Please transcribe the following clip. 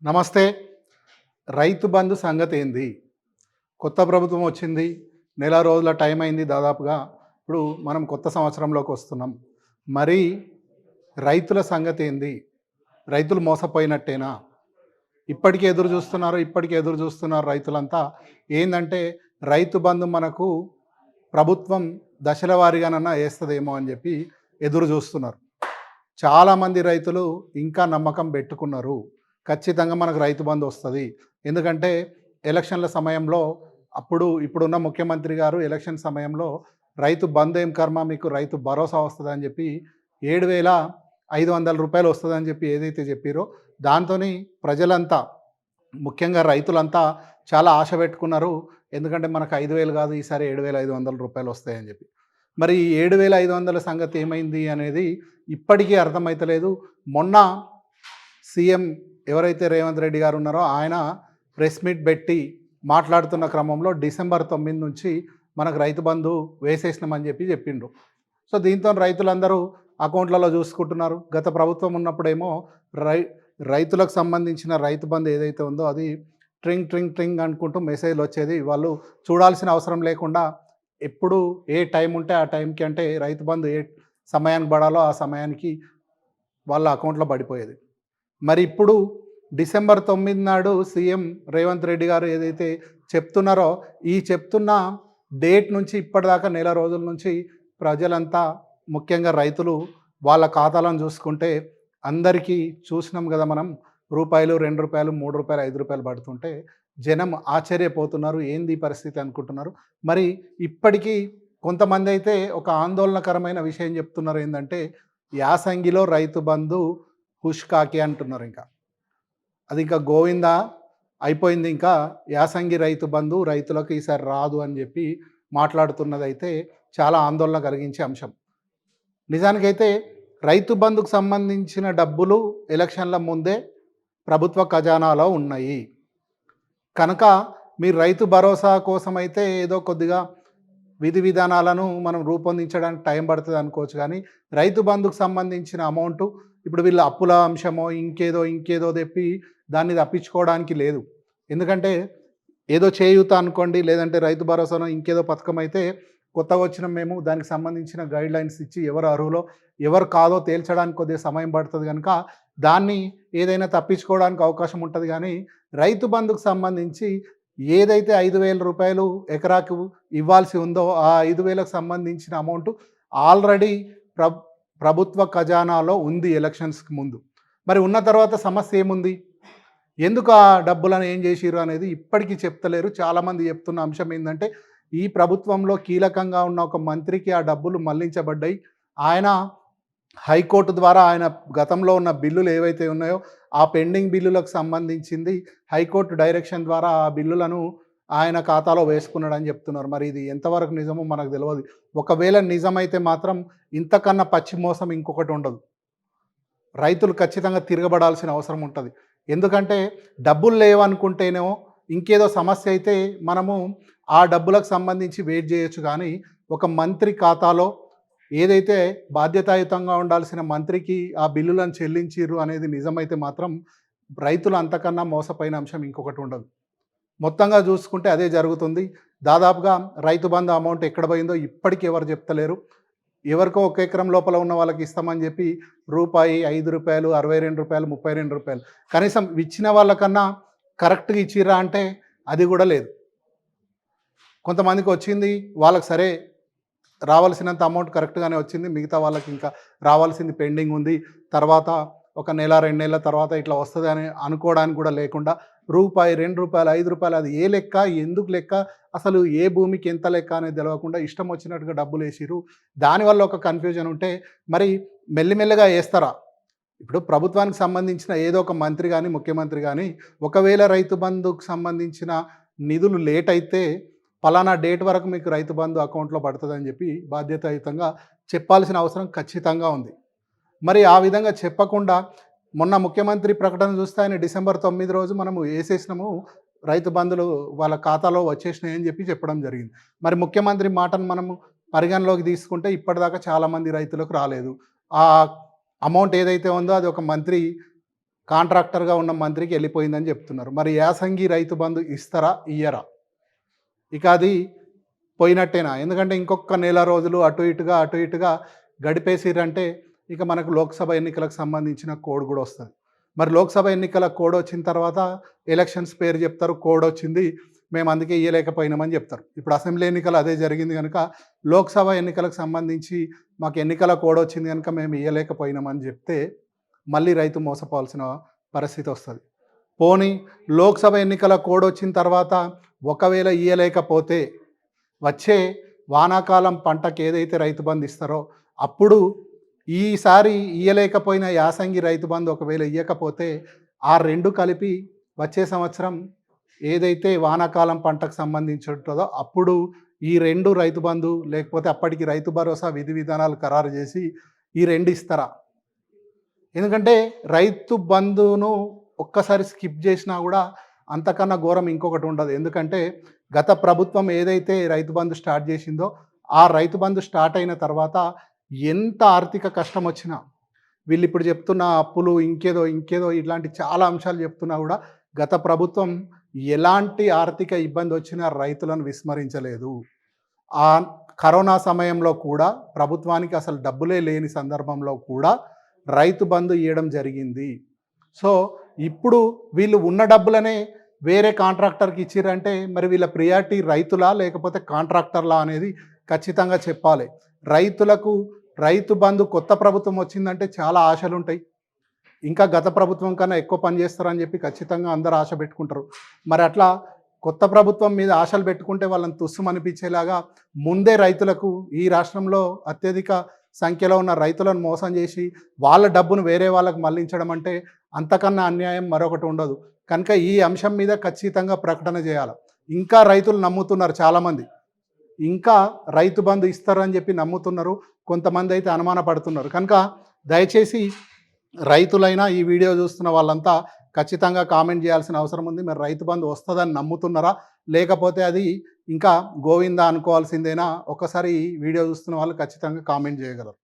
నమస్తే. రైతు బంధు సంగతేంది? కొత్త ప్రభుత్వం వచ్చింది. నెల రోజుల టైం అయింది దాదాపుగా. ఇప్పుడు మనం కొత్త సంవత్సరంలోకొస్తున్నాం. మరి రైతుల సంగతేంది? రైతులు మోసపోయినట్టేనా? ఇప్పటికి ఎదురు జూస్తున్నారు రైతులంతా. ఏందంటే రైతు బంధు మనకు ప్రభుత్వం దశల వారీగానన్నా ఏస్తదేమో అని జెప్పి ఎదురు జూస్తున్నారు. చాలామంది రైతులు ఇంకా నమ్మకం బెట్టుకున్నారు. ఖచ్చితంగా మనకు రైతు బంధు వస్తది. ఎందుకంటే ఎలక్షన్ల సమయంలో ఇప్పుడున్న ముఖ్యమంత్రి గారు ఎలక్షన్ సమయంలో రైతు బంధు ఏం కర్మ మీకు రైతు భరోసా వస్తదని జెప్పి రూ. 7,500 వస్తదని జెప్పి ఏదైతే జెప్పిరో దాంతోని ప్రజలంతా ముఖ్యంగా రైతులంతా చాలా ఆశ పెట్టుకున్నారు. ఎందుకంటే మనకు 5,000 కాదు ఈసారి రూ. 7,500 వస్తాయని జెప్పి. మరి ఈ 7,500 సంగతి ఏమైంది అనేది ఇప్పటికీ అర్థమైతలేదు. మొన్న సీఎం ఎవరైతే రేవంత్ రెడ్డి గారు ఉన్నారో ఆయన ప్రెస్ మీట్ పెట్టి మాట్లాడుతున్న క్రమంలో డిసెంబర్ 9 నుంచి మనకు రైతు బంధు వేసేసినామని చెప్పిండ్రు. సో దీంతో రైతులందరూ అకౌంట్లలో చూసుకుంటున్నారు. గత ప్రభుత్వం ఉన్నప్పుడేమో రైతులకు సంబంధించిన రైతు బంధు ఏదైతే ఉందో అది ట్రింగ్ ట్రింగ్ ట్రింగ్ అనుకుంటూ మెసేజ్లు వచ్చేది. వాళ్ళు చూడాల్సిన అవసరం లేకుండా ఎప్పుడు ఏ టైం ఉంటే ఆ టైంకి, అంటే రైతు బంధు ఏ సమయానికి పడాలో ఆ సమయానికి వాళ్ళ అకౌంట్లో పడిపోయేది. మరి ఇప్పుడు డిసెంబర్ 9 నాడు సీఎం రేవంత్ రెడ్డి గారు ఏదైతే చెప్తున్నారో ఈ చెప్తున్న డేట్ నుంచి ఇప్పటిదాకా నెల రోజుల నుంచి ప్రజలంతా ముఖ్యంగా రైతులు వాళ్ళ ఖాతాలను చూసుకుంటే అందరికీ చూసినాం కదా మనం. రూపాయలు, రూ. 2, రూ. 3, రూ. 5 పడుతుంటే జనం ఆశ్చర్యపోతున్నారు. ఏంది ఈ పరిస్థితి అనుకుంటున్నారు. మరి ఇప్పటికీ కొంతమంది అయితే ఒక ఆందోళనకరమైన విషయం చెప్తున్నారు. ఏంటంటే యాసంగిలో రైతు బంధు హుష్ కాకి అంటున్నారు. అది ఇంకా గోవిందా అయిపోయింది. ఇంకా యాసంగి రైతు బంధు రైతులకు ఈసారి రాదు అని చెప్పి మాట్లాడుతున్నదైతే చాలా ఆందోళన కలిగించే అంశం. నిజానికైతే రైతు బంధుకు సంబంధించిన డబ్బులు ఎలక్షన్ల ముందే ప్రభుత్వ ఖజానాలో ఉన్నాయి కనుక మీరు రైతు భరోసా కోసమైతే ఏదో కొద్దిగా విధి విధానాలను మనం రూపొందించడానికి టైం పడుతుంది అనుకోవచ్చు. కానీ రైతు బంధుకు సంబంధించిన అమౌంట్ ఇప్పుడు వీళ్ళ అప్పుల అంశమో ఇంకేదో తెప్పి దాన్ని తప్పించుకోవడానికి లేదు. ఎందుకంటే ఏదో చేయూత అనుకోండి, లేదంటే రైతు భరోసానో ఇంకేదో పథకం అయితే కొత్తగా వచ్చిన మేము దానికి సంబంధించిన గైడ్లైన్స్ ఇచ్చి ఎవరు అర్హులో ఎవరు కాదో తేల్చడానికి కొద్దిగా సమయం పడుతుంది కనుక దాన్ని ఏదైనా తప్పించుకోవడానికి అవకాశం ఉంటుంది. కానీ రైతు బంధుకు సంబంధించి ఏదైతే 5,000 ఎకరాకు ఇవ్వాల్సి ఉందో ఆ 5,000కు సంబంధించిన అమౌంట్ ఆల్రెడీ ప్రభుత్వ ఖజానాలో ఉంది ఎలక్షన్స్కి ముందు. మరి ఉన్న తర్వాత సమస్య ఏముంది? ఎందుకు ఆ డబ్బులను ఏం చేసిర్రు అనేది ఇప్పటికీ చెప్తలేరు. చాలామంది చెప్తున్న అంశం ఏంటంటే ఈ ప్రభుత్వంలో కీలకంగా ఉన్న ఒక మంత్రికి ఆ డబ్బులు మళ్లించబడ్డాయి. ఆయన హైకోర్టు ద్వారా ఆయన గతంలో ఉన్న బిల్లులు ఏవైతే ఉన్నాయో ఆ పెండింగ్ బిల్లులకు సంబంధించింది హైకోర్టు డైరెక్షన్ ద్వారా ఆ బిల్లులను ఆయన ఖాతాలో వేసుకున్నాడని చెప్తున్నారు. మరి ఇది ఎంతవరకు నిజమో మనకు తెలియదు. ఒకవేళ నిజమైతే మాత్రం ఇంతకన్నా పచ్చి మోసం ఇంకొకటి ఉండదు. రైతులు ఖచ్చితంగా తిరగబడాల్సిన అవసరం ఉంటుంది. ఎందుకంటే డబ్బులు లేవనుకుంటేనేమో ఇంకేదో సమస్య అయితే మనము ఆ డబ్బులకు సంబంధించి వెయిట్ చేయొచ్చు. కానీ ఒక మంత్రి ఖాతాలో ఏదైతే బాధ్యతాయుతంగా ఉండాల్సిన మంత్రికి ఆ బిల్లులను చెల్లించిర్రు అనేది నిజమైతే మాత్రం రైతులు అంతకన్నా మోసపోయిన అంశం ఇంకొకటి ఉండదు. మొత్తంగా చూసుకుంటే అదే జరుగుతుంది. దాదాపుగా రైతు బంధు అమౌంట్ ఎక్కడ పోయిందో ఇప్పటికీ ఎవరు చెప్తలేరు. ఎవరికో ఒక ఎకరం లోపల ఉన్న వాళ్ళకి ఇస్తామని చెప్పి రూపాయి, రూ. 5, రూ. 62, రూ. 32 కనీసం ఇచ్చిన వాళ్ళకన్నా కరెక్ట్గా ఇచ్చిర్రా అంటే అది కూడా లేదు. కొంతమందికి వచ్చింది, వాళ్ళకి సరే రావాల్సినంత అమౌంట్ కరెక్ట్గానే వచ్చింది. మిగతా వాళ్ళకి ఇంకా రావాల్సింది పెండింగ్ ఉంది. తర్వాత ఒక నెల 2 నెలల తర్వాత ఇట్లా వస్తుంది అని అనుకోవడానికి కూడా లేకుండా రూపాయి, రూ. 2, రూ. 5 అది ఏ లెక్క, ఎందుకు లెక్క, అసలు ఏ భూమికి ఎంత లెక్క అనేది తెలియకుండా ఇష్టం వచ్చినట్టుగా డబ్బులు వేసిర్రు. దానివల్ల ఒక కన్ఫ్యూజన్ ఉంటే మరి మెల్లిమెల్లగా వేస్తారా? ఇప్పుడు ప్రభుత్వానికి సంబంధించిన ఏదో ఒక మంత్రి కానీ ముఖ్యమంత్రి కానీ ఒకవేళ రైతు బంధుకు సంబంధించిన నిధులు లేట్ అయితే పలానా డేట్ వరకు మీకు రైతు బంధు అకౌంట్లో పడుతుందని చెప్పి బాధ్యతాయుతంగా చెప్పాల్సిన అవసరం ఖచ్చితంగా ఉంది. మరి ఆ విధంగా చెప్పకుండా మొన్న ముఖ్యమంత్రి ప్రకటన చూస్తే ఆయన డిసెంబర్ 9 రోజు మనము వేసేసినాము, రైతు బంధులు వాళ్ళ ఖాతాలో వచ్చేసినాయి అని చెప్పి చెప్పడం జరిగింది. మరి ముఖ్యమంత్రి మాటను మనము పరిగణలోకి తీసుకుంటే ఇప్పటిదాకా చాలామంది రైతులకు రాలేదు. ఆ అమౌంట్ ఏదైతే ఉందో అది ఒక మంత్రి కాంట్రాక్టర్‌గా ఉన్న మంత్రికి వెళ్ళిపోయిందని చెప్తున్నారు. మరి యాసంగి రైతు బంధు ఇస్తారా? ఇయ్యరా? ఇక అది పోయినట్టేనా? ఎందుకంటే ఇంకొక నెల రోజులు అటు ఇటుగా గడిపేసిర్రంటే ఇక మనకు లోక్‌సభ ఎన్నికలకు సంబంధించిన కోడ్ గూడా వస్తది. మరి లోక్‌సభ ఎన్నికల కోడ్ వచ్చిన తర్వాత ఎలక్షన్స్ పేరు చెప్తారు. కోడ్ వచ్చింది. మేము అందుకే ఇయ్యలేకపోయినామని చెప్తారు. ఇప్పుడు అసెంబ్లీ ఎన్నికలు అదే జరిగింది గనుక లోక్‌సభ ఎన్నికలకు సంబంధించి మాకు ఎన్నికల కోడ్ వచ్చింది గనుక మేము ఇయ్యలేకపోయినామని చెప్తే మళ్ళీ రైతు మోసపోవాల్సిన పరిస్థితి వస్తది. పోనీ లోక్‌సభ ఎన్నికల కోడ్ వచ్చిన తర్వాత ఒకవేళ ఇయ్యలేకపోతే వచ్చే వానాకాలం పంటకి ఏదైతే రైతు బంధు ఇస్తారో అప్పుడు ఈసారి ఇయ్యలేకపోయిన యాసంగి రైతు బంధు ఒకవేళ ఇయ్యకపోతే ఆ 2 కలిపి వచ్చే సంవత్సరం ఏదైతే వానాకాలం పంటకు సంబంధించి ఉంటుందో అప్పుడు ఈ 2 రైతు బంధు లేకపోతే అప్పటికి రైతు భరోసా విధి విధానాలు ఖరారు చేసి ఈ 2 ఇస్తారా? ఎందుకంటే రైతు బంధును ఒక్కసారి స్కిప్ చేసినా కూడా అంతకన్నా ఘోరం ఇంకొకటి ఉండదు. ఎందుకంటే గత ప్రభుత్వం ఏదైతే రైతు బంధు స్టార్ట్ చేసిందో ఆ రైతు బంధు స్టార్ట్ అయిన తర్వాత ఎంత ఆర్థిక కష్టం వచ్చినా వీళ్ళిప్పుడు చెప్తున్న అప్పులు ఇంకేదో ఇట్లాంటి చాలా అంశాలు చెప్తున్నా కూడా గత ప్రభుత్వం ఎలాంటి ఆర్థిక ఇబ్బంది వచ్చినా రైతులను విస్మరించలేదు. ఆ కరోనా సమయంలో కూడా ప్రభుత్వానికి అసలు డబ్బులే లేని సందర్భంలో కూడా రైతు బంధు ఇయ్యడం జరిగింది. సో, ఇప్పుడు వీళ్ళు ఉన్న డబ్బులనే వేరే కాంట్రాక్టర్‌కి ఇచ్చిర్రంటే మరి వీళ్ళ ప్రియారిటీ రైతులా? లేకపోతే కాంట్రాక్టర్లా? అనేది ఖచ్చితంగా చెప్పాలి. రైతులకు రైతు బంధు కొత్త ప్రభుత్వం వచ్చిందంటే చాలా ఆశలుంటాయి. ఇంకా గత ప్రభుత్వం కన్నా ఎక్కువ పని చేస్తారని చెప్పి ఖచ్చితంగా అందరూ ఆశ పెట్టుకుంటారు. మరి అట్లా కొత్త ప్రభుత్వం మీద ఆశలు పెట్టుకుంటే వాళ్ళని తుస్సుమనిపించేలాగా ముందే రైతులకు ఈ రాష్ట్రంలో అత్యధిక సంఖ్యలో ఉన్న రైతులను మోసం చేసి వాళ్ళ డబ్బును వేరే వాళ్ళకు మళ్లించడం అంటే అంతకన్నా అన్యాయం మరొకటి ఉండదు. కనుక ఈ అంశం మీద ఖచ్చితంగా ప్రకటన చేయాలి. ఇంకా రైతులు నమ్ముతున్నారు చాలామంది. ఇంకా రైతు బంధు ఇస్తారని చెప్పి నమ్ముతున్నారు. కొంతమంది అయితే అనుమాన పడుతున్నారు. కనుక దయచేసి రైతులైనా ఈ వీడియో చూస్తున్న వాళ్ళంతా ఖచ్చితంగా కామెంట్ చేయాల్సిన అవసరం ఉంది. మరి రైతు బంధు వస్తుందని నమ్ముతున్నారా? లేకపోతే అది ఇంకా గోవిందా అనుకోవాల్సిందేనా? ఒక్కసారి ఈ వీడియో చూస్తున్న వాళ్ళు ఖచ్చితంగా కామెంట్ చేయగలరు.